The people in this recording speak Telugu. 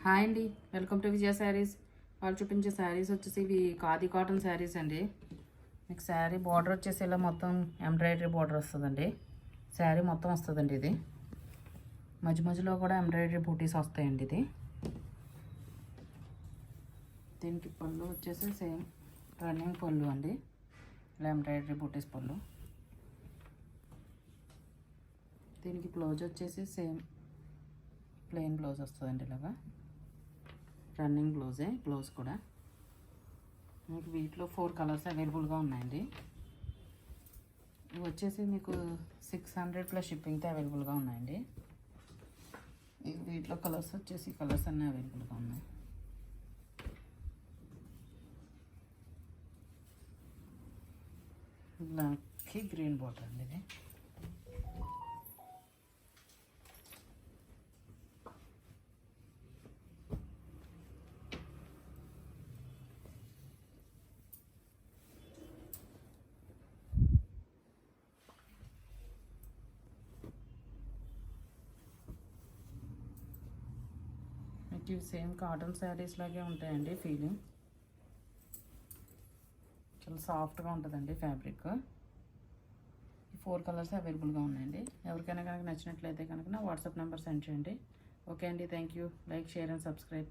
హాయ్ అండి, వెల్కమ్ టు విజయ శారీస్. వాళ్ళు చూపించే శారీస్ వచ్చేసి ఇవి ఖాదీ కాటన్ శారీస్ అండి. మీకు శారీ బార్డర్ వచ్చేసి ఇలా మొత్తం ఎంబ్రాయిడరీ బార్డర్ వస్తుందండి. శారీ మొత్తం వస్తుందండి. ఇది మధ్య మధ్యలో కూడా ఎంబ్రాయిడరీ బూటీస్ వస్తాయండి. దీనికి పళ్ళు వచ్చేసి సేమ్ రన్నింగ్ పళ్ళు అండి. ఇలా ఎంబ్రాయిడరీ బూటీస్ పళ్ళు. దీనికి బ్లౌజ్ వచ్చేసి సేమ్ ప్లెయిన్ బ్లౌజ్ వస్తుందండి. ఇలాగా రన్నింగ్ బ్లౌజ్ కూడా మీకు వీటిలో 4 కలర్స్ అవైలబుల్గా ఉన్నాయండి. ఇవి వచ్చేసి మీకు 600 ప్లస్ షిప్పింగ్తో అవైలబుల్గా ఉన్నాయండి. వీటిలో కలర్స్ వచ్చేసి కలర్స్ అన్నీ అవైలబుల్గా ఉన్నాయి. బ్లాక్కి గ్రీన్ బార్డర్ అండి. ఇది ఇవి సేమ్ కాటన్ శారీస్ లాగే ఉంటాయండి. ఫీలింగ్ చాలా సాఫ్ట్గా ఉంటుందండి ఫ్యాబ్రిక్. ఈ 4 కలర్స్ అవైలబుల్గా ఉన్నాయండి. ఎవరికైనా కనుక నచ్చినట్లయితే కనుక నా వాట్సాప్ నెంబర్ సెండ్ చేయండి. ఓకే అండి, thank you. Like, share and subscribe.